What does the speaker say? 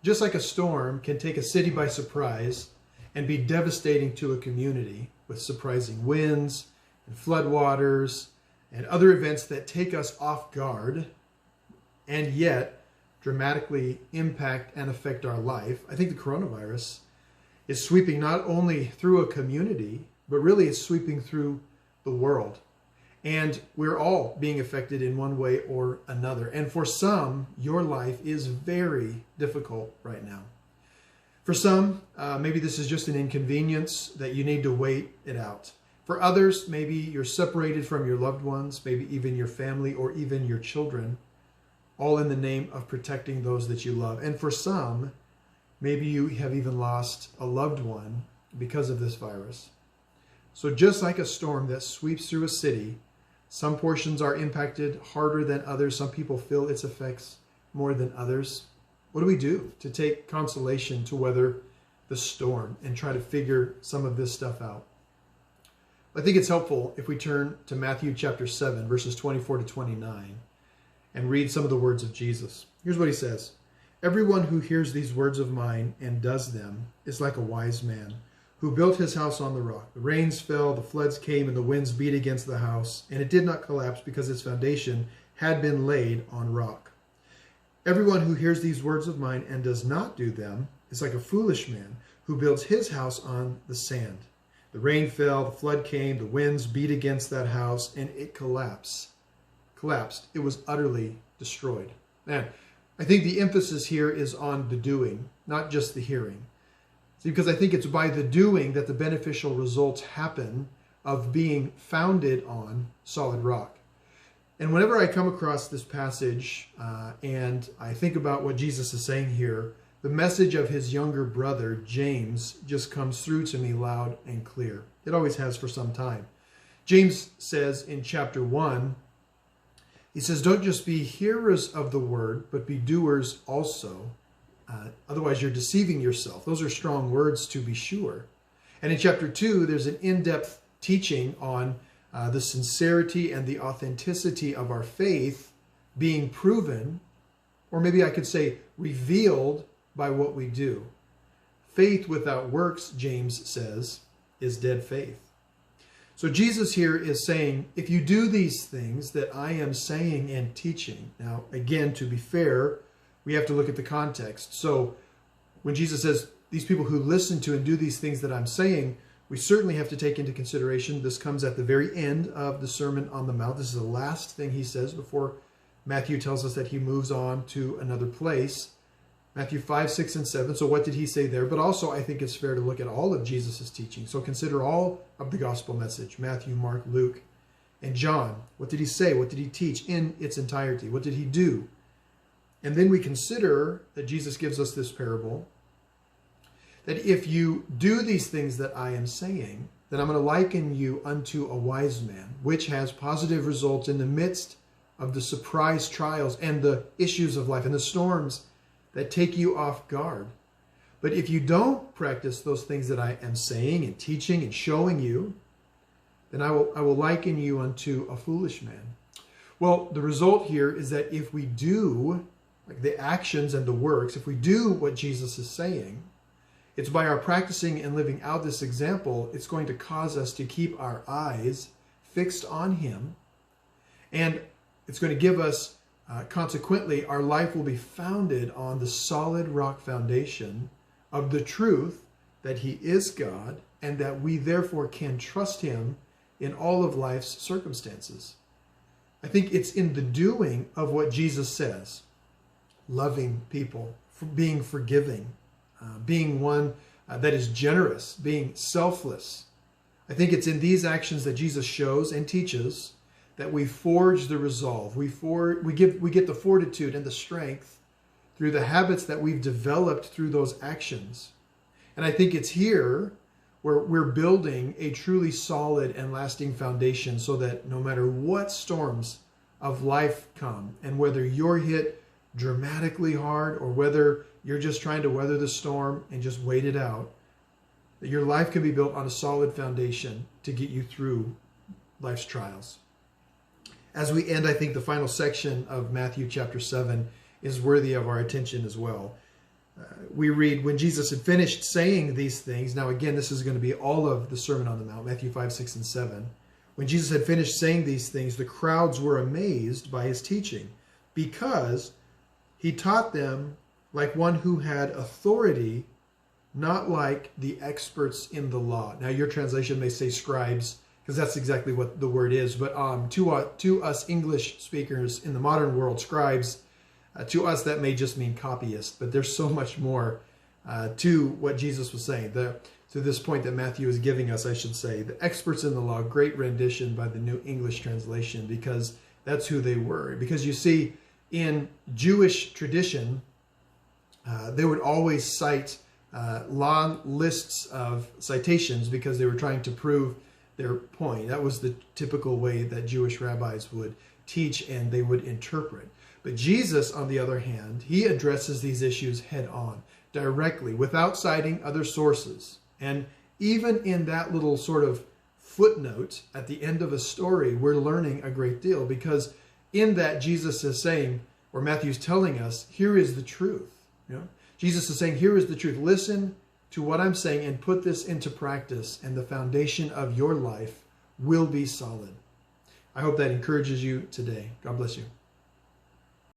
just like a storm can take a city by surprise and be devastating to a community with surprising winds and floodwaters and other events that take us off guard and yet dramatically impact and affect our life, I think the coronavirus is sweeping not only through a community, but really it's sweeping through the world. And we're all being affected in one way or another. And for some, your life is very difficult right now. For some, maybe this is just an inconvenience that you need to wait it out. For others, maybe you're separated from your loved ones, maybe even your family or even your children, all in the name of protecting those that you love. And for some, maybe you have even lost a loved one because of this virus. So just like a storm that sweeps through a city, some portions are impacted harder than others. Some people feel its effects more than others. What do we do to take consolation to weather the storm and try to figure some of this stuff out? I think it's helpful if we turn to Matthew chapter 7, verses 24 to 29, and read some of the words of Jesus. Here's what he says. Everyone who hears these words of mine and does them is like a wise man who built his house on the rock. The rains fell, the floods came, and the winds beat against the house, and it did not collapse because its foundation had been laid on rock. Everyone who hears these words of mine and does not do them is like a foolish man who builds his house on the sand. The rain fell, the flood came, the winds beat against that house, and it collapsed. It was utterly destroyed. Man, I think the emphasis here is on the doing, not just the hearing. See, because I think it's by the doing that the beneficial results happen of being founded on solid rock. And whenever I come across this passage and I think about what Jesus is saying here, the message of his younger brother, James, just comes through to me loud and clear. It always has for some time. James says in chapter 1, he says, don't just be hearers of the word, but be doers also. Otherwise, you're deceiving yourself. Those are strong words to be sure. And in chapter 2, there's an in-depth teaching on the sincerity and the authenticity of our faith being proven, or maybe I could say revealed by what we do. Faith without works, James says, is dead faith. So Jesus here is saying, if you do these things that I am saying and teaching, now again, to be fair, we have to look at the context. So when Jesus says, these people who listen to and do these things that I'm saying, we certainly have to take into consideration, this comes at the very end of the Sermon on the Mount. This is the last thing he says before Matthew tells us that he moves on to another place. Matthew 5, 6, and 7. So what did he say there? But also I think it's fair to look at all of Jesus' teaching. So consider all of the gospel message, Matthew, Mark, Luke, and John. What did he say? What did he teach in its entirety? What did he do? And then we consider that Jesus gives us this parable, that if you do these things that I am saying, then I'm going to liken you unto a wise man, which has positive results in the midst of the surprise trials and the issues of life and the storms that take you off guard. But if you don't practice those things that I am saying and teaching and showing you, then I will liken you unto a foolish man. Well, the result here is that if we do like the actions and the works, if we do what Jesus is saying, it's by our practicing and living out this example, it's going to cause us to keep our eyes fixed on him. And it's going to give us, consequently, our life will be founded on the solid rock foundation of the truth that he is God and that we therefore can trust him in all of life's circumstances. I think it's in the doing of what Jesus says. Loving people, being forgiving, being one that is generous, being selfless. I think it's in these actions that Jesus shows and teaches that we forge the resolve. We get the fortitude and the strength through the habits that we've developed through those actions. And I think it's here where we're building a truly solid and lasting foundation so that no matter what storms of life come, and whether you're hit dramatically hard or whether you're just trying to weather the storm and just wait it out, that your life can be built on a solid foundation to get you through life's trials. As we end, I think the final section of Matthew chapter 7 is worthy of our attention as well. we read, when Jesus had finished saying these things, now again, this is going to be all of the Sermon on the Mount, Matthew 5, 6, and 7. When Jesus had finished saying these things, the crowds were amazed by his teaching, because he taught them like one who had authority, not like the experts in the law. Now, your translation may say scribes, because that's exactly what the word is. But to us English speakers in the modern world, scribes, to us that may just mean copyists. But there's so much more to what Jesus was saying. To this point that Matthew is giving us, I should say, the experts in the law, great rendition by the New English Translation, because that's who they were. Because you see, in Jewish tradition, they would always cite long lists of citations because they were trying to prove their point. That was the typical way that Jewish rabbis would teach and they would interpret. But Jesus, on the other hand, he addresses these issues head on, directly, without citing other sources. And even in that little sort of footnote at the end of a story, we're learning a great deal, because in that Jesus is saying, or Matthew's telling us, here is the truth. You know? Jesus is saying, here is the truth. Listen to what I'm saying and put this into practice, and the foundation of your life will be solid. I hope that encourages you today. God bless you.